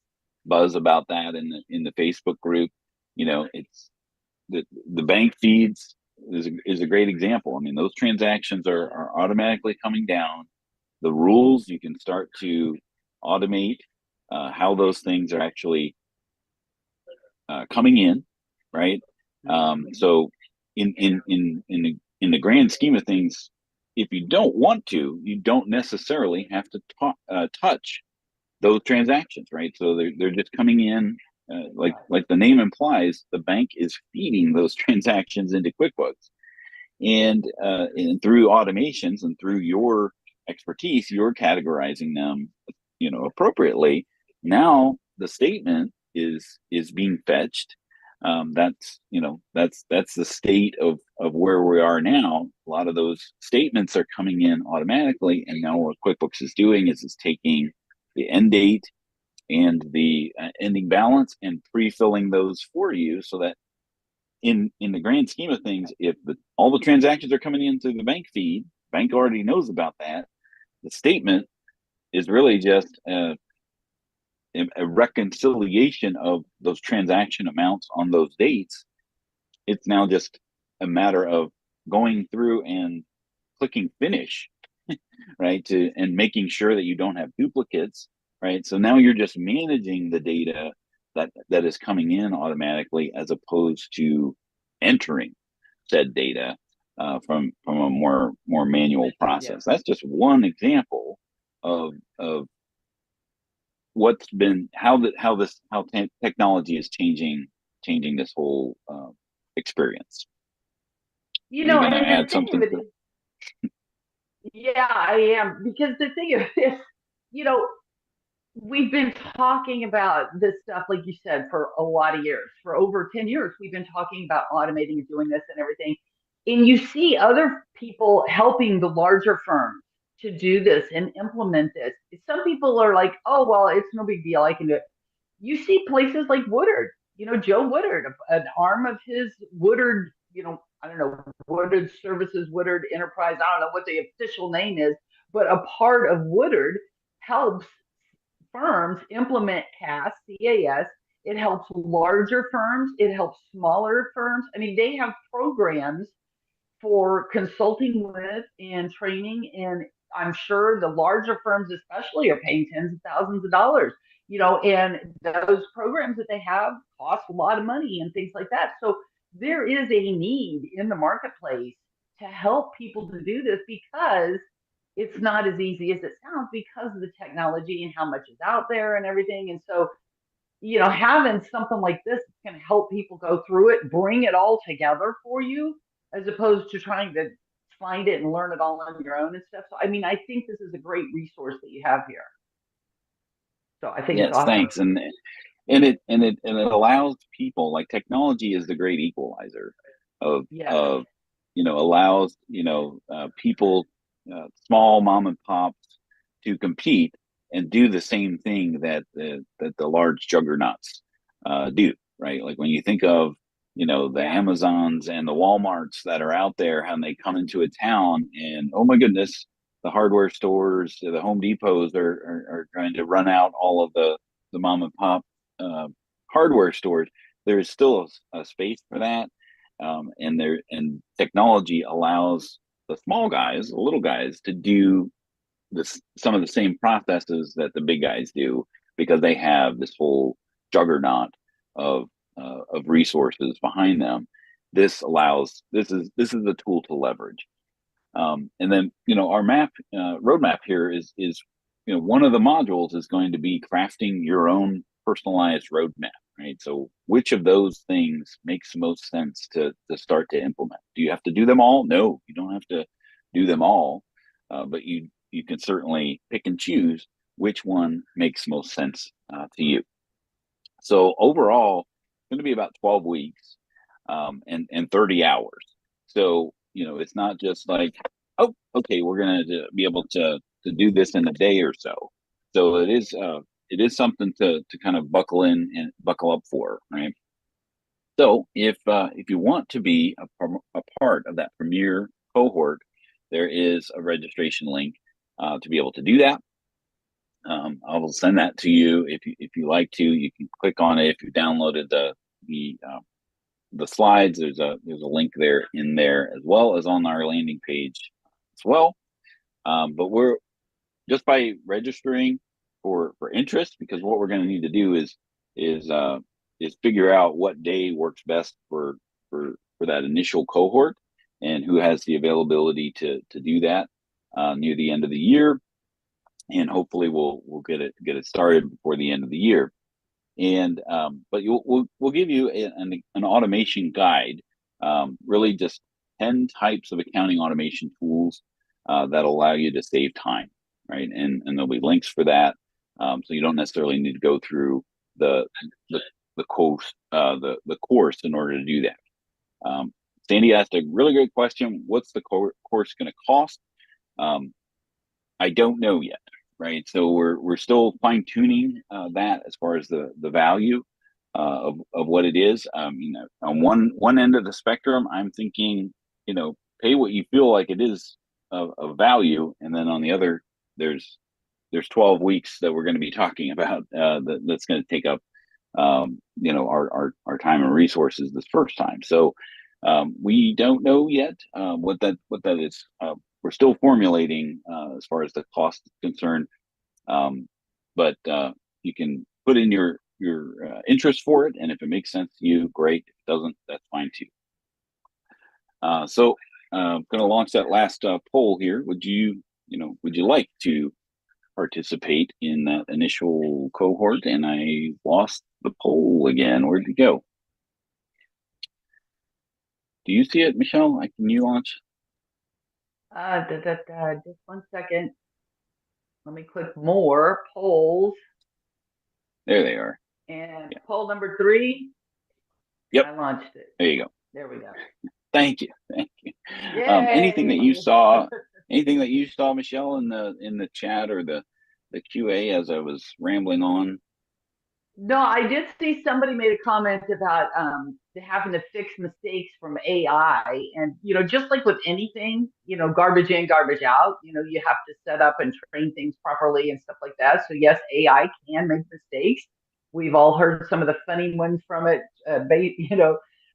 buzz about that in the Facebook group. You know, it's the bank feeds is a great example. I mean, those transactions are automatically coming down. The rules, you can start to automate how those things are actually coming in, right? So in the grand scheme of things, if you don't want to, you don't necessarily have to touch those transactions, right? So they're just coming in, like the name implies, the bank is feeding those transactions into QuickBooks, and through automations and through your expertise, you're categorizing them, you know, appropriately. Now the statement is being fetched. That's, you know, that's the state of where we are now. A lot of those statements are coming in automatically, and now what QuickBooks is doing is it's taking the end date and the ending balance and pre-filling those for you, so that in the grand scheme of things, if all the transactions are coming in through the bank feed, bank already knows about that. The statement is really just a reconciliation of those transaction amounts on those dates. It's now just a matter of going through and clicking finish, right? And making sure that you don't have duplicates, right? So now you're just managing the data that is coming in automatically, as opposed to entering said data from a more manual process. That's just one example of what's been how technology is changing this whole experience. You know, You're going to and add the thing something of it to is, yeah, I am, because the thing of this, you know, we've been talking about this stuff, like you said, for a lot of years. For over 10 years, we've been talking about automating and doing this and everything. And you see other people helping the larger firms to do this and implement this. Some people are like, oh, well, it's no big deal, I can do it. You see places like Woodard, you know, Joe Woodard, an arm of his Woodard, you know, I don't know, Woodard Services, Woodard Enterprise, I don't know what the official name is, but a part of Woodard helps firms implement CAS, CAS. It helps larger firms. It helps smaller firms. I mean, they have programs for consulting with and training. And I'm sure the larger firms, especially, are paying tens of thousands of dollars, you know, and those programs that they have cost a lot of money and things like that. So there is a need in the marketplace to help people to do this, because it's not as easy as it sounds, because of the technology and how much is out there and everything. And so, you know, having something like this can help people go through it, bring it all together for you, as opposed to trying to find it and learn it all on your own and stuff. So, I mean, I think this is a great resource that you have here. So I think it's yes, awesome. thanks. And it allows people, like, technology is the great equalizer of you know, allows, you know, people, small mom and pops, to compete and do the same thing that the large juggernauts do, right? Like when you think of, you know, the Amazons and the Walmarts that are out there, and they come into a town, and oh my goodness, the hardware stores, the Home Depots are trying to run out all of the mom and pop hardware stores. There is still a space for that, and technology allows the small guys, the little guys, to do some of the same processes that the big guys do, because they have this whole juggernaut of resources behind them. This is a tool to leverage. And then, you know, our roadmap here is, you know, one of the modules is going to be crafting your own personalized roadmap, right? So which of those things makes the most sense to start to implement? Do you have to do them all? No, you don't have to do them all, but you can certainly pick and choose which one makes most sense to you. So overall, it's going to be about 12 weeks and 30 hours. So, you know, it's not just like, oh, okay, we're going to be able to do this in a day or so. So it is something to kind of buckle in and buckle up for, right? So if you want to be a part of that premier cohort, there is a registration link to be able to do that. I will send that to you if you like to. You can click on it if you downloaded the slides. There's a link there in there, as well as on our landing page as well. But we're just by registering for interest, because what we're going to need to do is figure out what day works best for that initial cohort, and who has the availability to do that near the end of the year, and hopefully we'll get it started before the end of the year. And but we'll give you an automation guide, really just 10 types of accounting automation tools that allow you to save time, right? And there'll be links for that, so you don't necessarily need to go through the course in order to do that. Sandy asked a really great question. What's the course going to cost? I don't know yet, right? So we're still fine tuning that as far as the value of what it is. On one end of the spectrum, I'm thinking, pay what you feel like it is of value, and then on the other, there's 12 weeks that we're going to be talking about that's going to take up our time and resources this first time. So we don't know yet what that is. We're still formulating as far as the cost is concerned, but you can put in your interest for it, and if it makes sense to you, great. If it doesn't, that's fine too. So I'm going to launch that last poll here. Would you like to participate in that initial cohort? And I lost the poll again. Where'd it go? Do you see it, Michelle? Can you launch? Just 1 second. Let me click more polls. There they are. And poll number 3. Yep. I launched it. There you go. There we go. Thank you. Anything that you saw, Michelle, in the chat or the QA as I was rambling on? No, I did see somebody made a comment about having to fix mistakes from AI, and just like with anything, garbage in, garbage out. You have to set up and train things properly and stuff like that. So yes, AI can make mistakes. We've all heard some of the funny ones from it,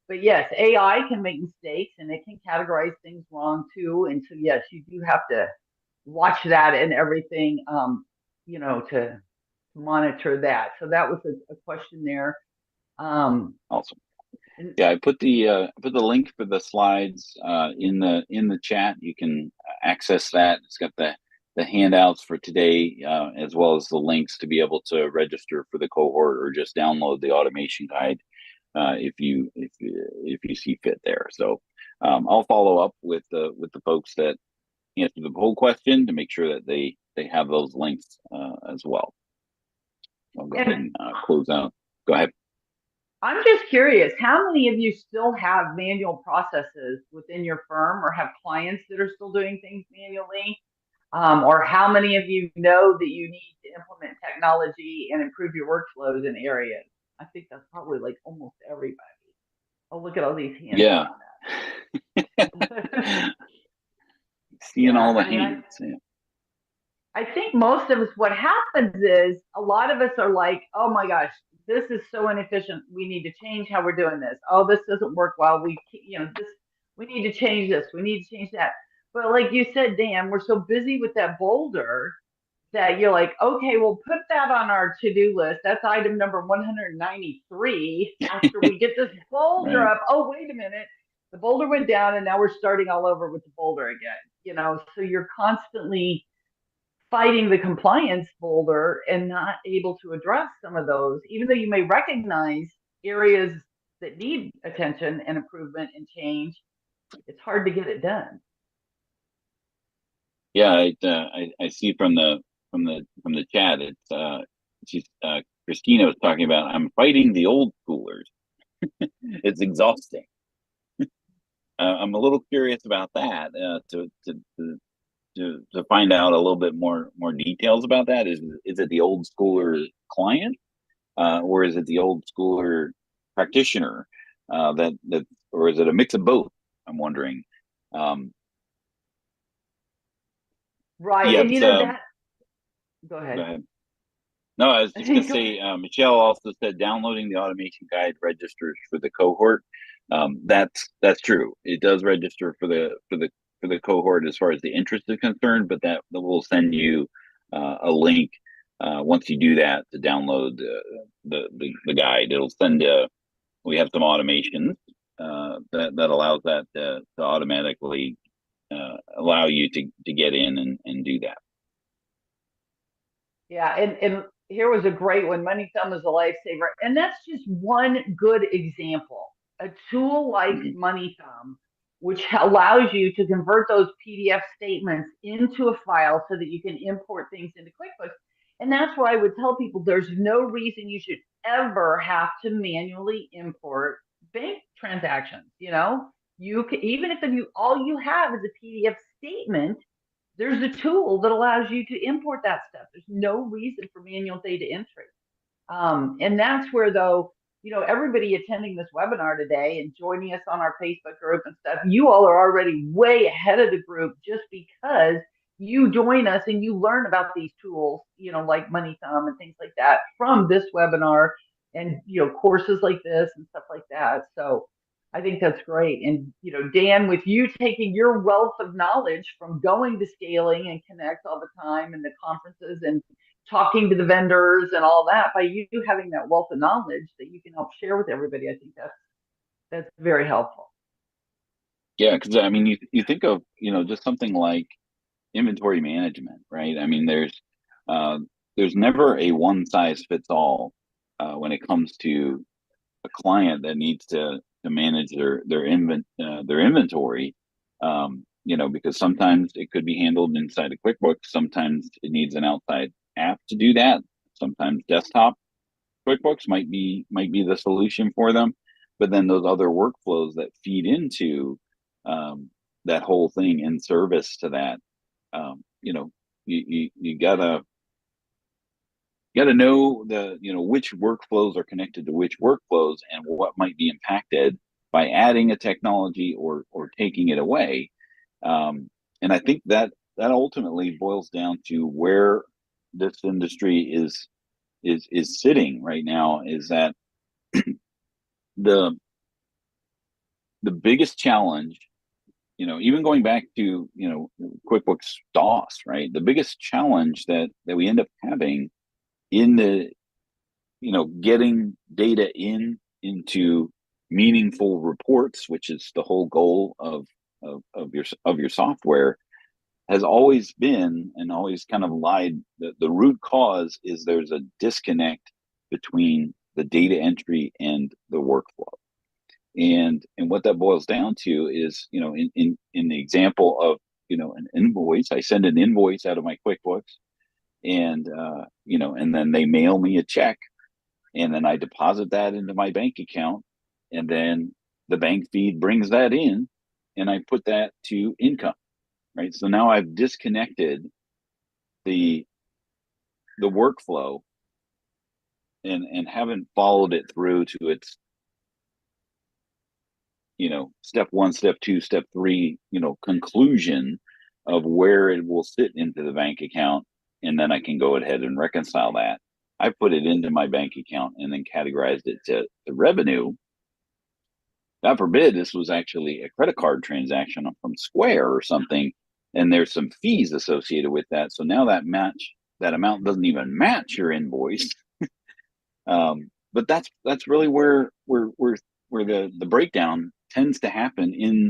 But yes, AI can make mistakes, and it can categorize things wrong too. And so yes, you do have to watch that and everything, to monitor that. So that was a question there. Awesome. Yeah, I put the link for the slides in the chat. You can access that. It's got the handouts for today, as well as the links to be able to register for the cohort, or just download the automation guide if you see fit there. So I'll follow up with the folks that answer the poll question to make sure that they have those links as well. I'll go ahead and close out. Go ahead. I'm just curious, how many of you still have manual processes within your firm, or have clients that are still doing things manually? Or how many of you know that you need to implement technology and improve your workflows in areas? I think that's probably like almost everybody. Oh, look at all these hands. Yeah. Seeing all the hands. I think most of us, what happens is a lot of us are like, oh my gosh, this is so inefficient. We need to change how we're doing this. Oh, this doesn't work well. We need to change this. We need to change that. But like you said, Dan, we're so busy with that boulder that you're like, okay, we'll put that on our to-do list. That's item number 193. After we get this boulder Right. up, oh, wait a minute. The boulder went down, and now we're starting all over with the boulder again. So you're constantly fighting the compliance boulder and not able to address some of those, even though you may recognize areas that need attention and improvement and change. It's hard to get it done. Yeah, I see from the chat. It's Christina was talking about, I'm fighting the old schoolers. It's exhausting. I'm a little curious about that. To find out a little bit more details about that. Is it the old schooler client, or is it the old schooler practitioner? Or is it a mix of both? I'm wondering. Right, yeah, and that. Go ahead. Go ahead. No, I was just going to say, Michelle also said downloading the automation guide registers for the cohort. That's true. It does register for the cohort as far as the interest is concerned, but that will send you a link once you do that to download the guide. It'll send we have some automations that allows that to automatically allow you to get in and do that. Yeah, and here was a great one. Money Thumb is a lifesaver, and that's just one good example. A tool like Money Thumb, which allows you to convert those PDF statements into a file so that you can import things into QuickBooks. And that's why I would tell people there's no reason you should ever have to manually import bank transactions. You know, you can, even if all you have is a PDF statement, there's a tool that allows you to import that stuff. There's no reason for manual data entry. And that's where, though, you know, everybody attending this webinar today and joining us on our Facebook group and stuff, you all are already way ahead of the group just because you join us and you learn about these tools, you know, like Money Thumb and things like that from this webinar and, you know, courses like this and stuff like that. So I think that's great. And, you know, Dan, with you taking your wealth of knowledge from going to Scaling and Connect all the time and the conferences and talking to the vendors and all that, by you having that wealth of knowledge that you can help share with everybody, I think that's very helpful. Yeah, because I mean, you think of, you know, just something like inventory management, right? I mean, there's never a one size fits all when it comes to a client that needs to manage their inventory. You know, because sometimes it could be handled inside of QuickBooks. Sometimes it needs an outside app to do that. Sometimes desktop QuickBooks might be the solution for them. But then those other workflows that feed into that whole thing in service to that, you know, you gotta know which workflows are connected to which workflows and what might be impacted by adding a technology or taking it away. And I think that ultimately boils down to where this industry is sitting right now, is that the biggest challenge, you know, even going back to, you know, QuickBooks DOS, right? The biggest challenge that we end up having in the, you know, getting data into meaningful reports, which is the whole goal of your software, has always been and always kind of lied. The root cause is there's a disconnect between the data entry and the workflow. And what that boils down to is, you know, in the example of, you know, an invoice, I send an invoice out of my QuickBooks, and you know, and then they mail me a check, and then I deposit that into my bank account, and then the bank feed brings that in, and I put that to income, right? So now I've disconnected the workflow and haven't followed it through to its, you know, step 1, step 2, step 3, you know, conclusion of where it will sit into the bank account. And then I can go ahead and reconcile that. I put it into my bank account and then categorized it to revenue. God forbid this was actually a credit card transaction from Square or something, and there's some fees associated with that. So now that amount doesn't even match your invoice. But that's really where the breakdown tends to happen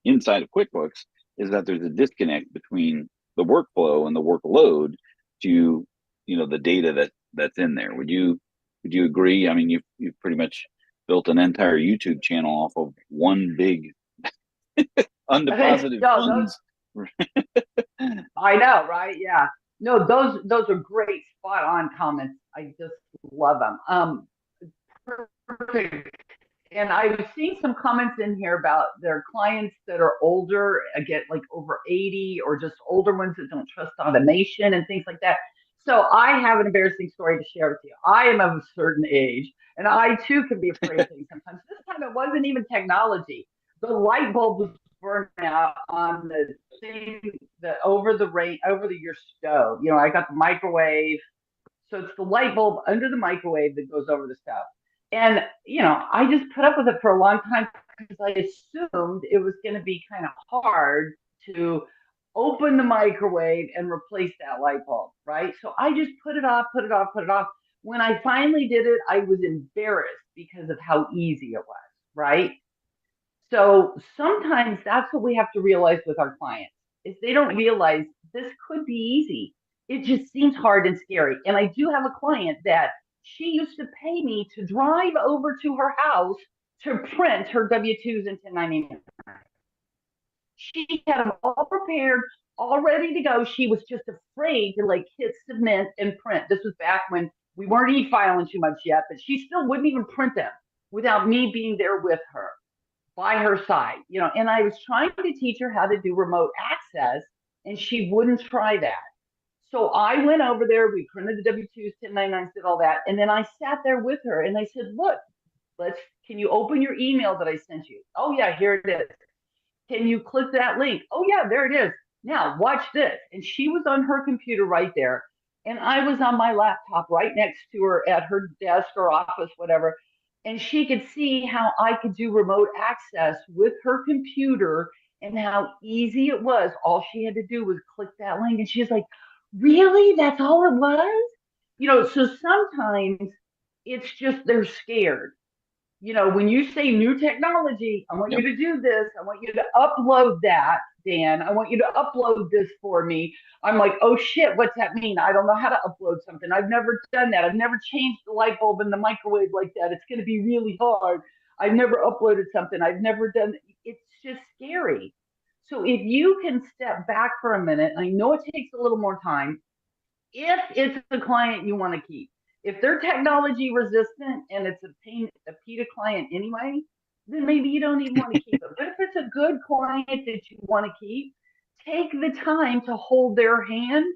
inside of QuickBooks, is that there's a disconnect between the workflow and the workload to, you know, the data that's in there. Would you agree? I mean, you've pretty much built an entire YouTube channel off of one big undeposited funds. I know, right? Yeah. No, those are great, spot on comments. I just love them. Perfect. And I was seeing some comments in here about their clients that are older, get like over 80, or just older ones that don't trust automation and things like that. So I have an embarrassing story to share with you. I am of a certain age, and I too can be afraid of things sometimes. This time it wasn't even technology. The light bulb was burnt out on the thing, over your stove. You know, I got the microwave So it's the light bulb under the microwave that goes over the stove. And, I just put up with it for a long time because I assumed it was going to be kind of hard to open the microwave and replace that light bulb, right? So I just put it off, put it off, put it off. When I finally did it, I was embarrassed because of how easy it was, right? So sometimes that's what we have to realize with our clients is they don't realize this could be easy. It just seems hard and scary. And I do have a client that she used to pay me to drive over to her house to print her W-2s and 1099s. She had them all prepared, all ready to go. She was just afraid to hit submit and print. This was back when we weren't e-filing too much yet, but she still wouldn't even print them without me being there with her, by her side, and I was trying to teach her how to do remote access, and she wouldn't try that. So I went over there, we printed the W-2s, 1099s, did all that, and then I sat there with her, and I said, look, can you open your email that I sent you? Oh, yeah, here it is. Can you click that link? Oh, yeah, there it is. Now, watch this. And she was on her computer right there, and I was on my laptop right next to her at her desk or office, whatever, and she could see how I could do remote access with her computer and how easy it was. All she had to do was click that link. And she's like, really? That's all it was? So sometimes it's just they're scared. When you say new technology, I want you to do this. I want you to upload that, Dan. I want you to upload this for me. I'm like, oh shit, what's that mean? I don't know how to upload something. I've never done that. I've never changed the light bulb in the microwave like that. It's going to be really hard. I've never uploaded something. I've never done. It's just scary. So if you can step back for a minute, I know it takes a little more time. If it's a client you want to keep, if they're technology resistant and it's a PETA client anyway, then maybe you don't even want to keep it. But if it's a good client that you want to keep, take the time to hold their hand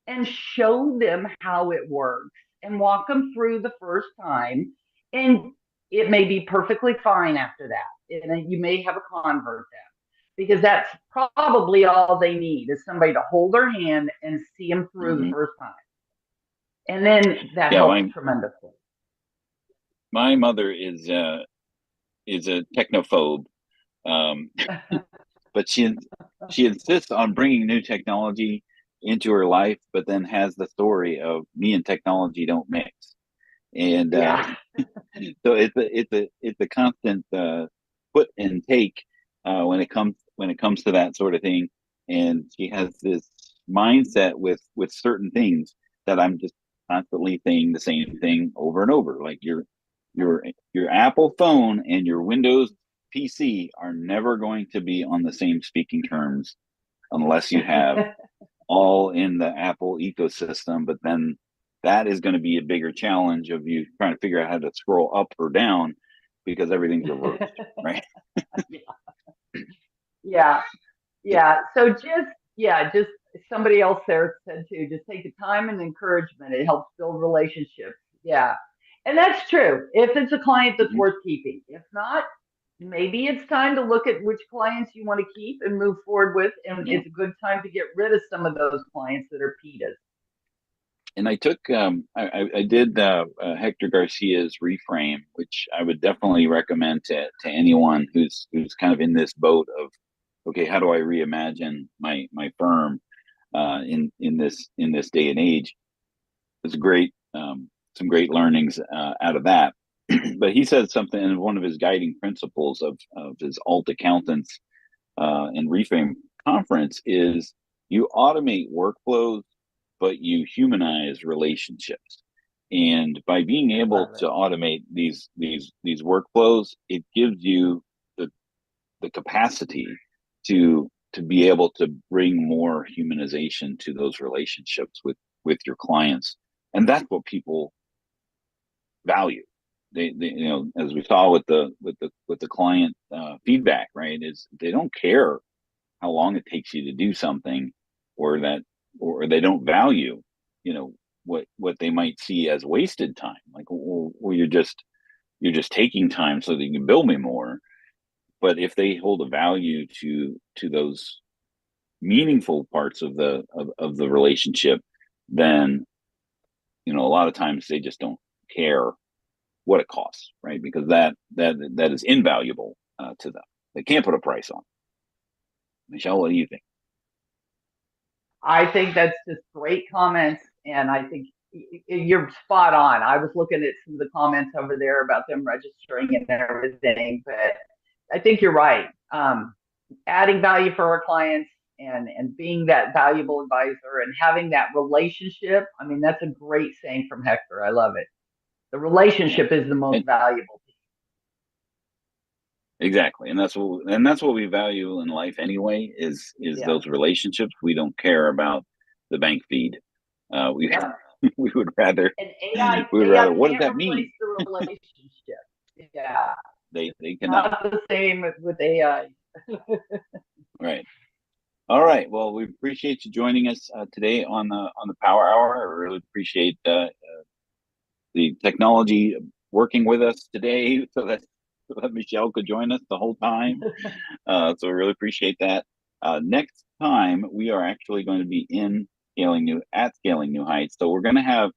and show them how it works and walk them through the first time. And it may be perfectly fine after that. And you may have a convert them because that's probably all they need is somebody to hold their hand and see them through the first time. And then that helps tremendously. My mother is a technophobe, but she insists on bringing new technology into her life, but then has the story of me and technology don't mix, and so it's a constant put and take when it comes to that sort of thing, and she has this mindset with certain things that I'm just constantly saying the same thing over and over. Like your Apple phone and your Windows PC are never going to be on the same speaking terms unless you have all in the Apple ecosystem. But then that is going to be a bigger challenge of you trying to figure out how to scroll up or down because everything's reversed, right? Yeah. So just somebody else there said too, just take the time and encouragement. It helps build relationships. Yeah. And that's true. If it's a client that's worth keeping. If not, maybe it's time to look at which clients you want to keep and move forward with. And it's a good time to get rid of some of those clients that are PETAs. And I took, I did Hector Garcia's Reframe, which I would definitely recommend to anyone who's kind of in this boat of, okay, how do I reimagine my firm in this day and age? It's great, some great learnings out of that. But he said something in one of his guiding principles of his alt accountants and Reframe conference is you automate workflows, but you humanize relationships. And by being able to automate these workflows, it gives you the capacity to be able to bring more humanization to those relationships with your clients. And that's what people value. They as we saw with the client feedback, right, is they don't care how long it takes you to do something, or they don't value, what they might see as wasted time. Like, well, you're just taking time so that you can bill me more. But if they hold a value to those meaningful parts of the relationship, then a lot of times they just don't care what it costs, right? Because that is invaluable to them. They can't put a price on. Michelle, what do you think? I think that's just great comments, and I think you're spot on. I was looking at some of the comments over there about them registering and everything, but I think you're right. Adding value for our clients and being that valuable advisor and having that relationship. I mean, that's a great saying from Hector. I love it. The relationship is the most valuable. Exactly, and that's what we value in life anyway. Is those relationships. We don't care about the bank feed. We we would rather. And AI, What does that mean? The relationship. Yeah, they cannot. Not the same with AI. Right. All right. Well, we appreciate you joining us today on the Power Hour. I really appreciate the technology working with us today, so that Michelle could join us the whole time. So we really appreciate that. Next time we are actually going to be Scaling New Heights. So we're gonna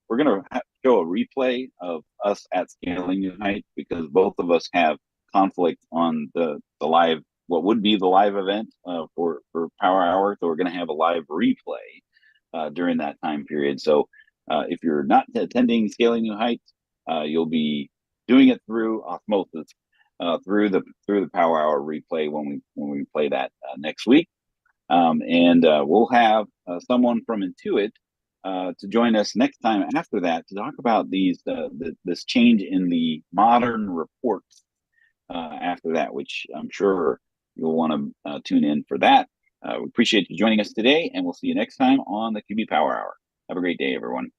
show a replay of us at Scaling New Heights, because both of us have conflict on the live, what would be the live event for Power Hour. So we're going to have a live replay during that time period. So if you're not attending Scaling New Heights, you'll be doing it through osmosis through the Power Hour replay when we play that next week. And we'll have someone from Intuit to join us next time after that to talk about this change in the modern reports after that, which I'm sure you'll want to tune in for that. We appreciate you joining us today, and we'll see you next time on the QB Power Hour. Have a great day, everyone.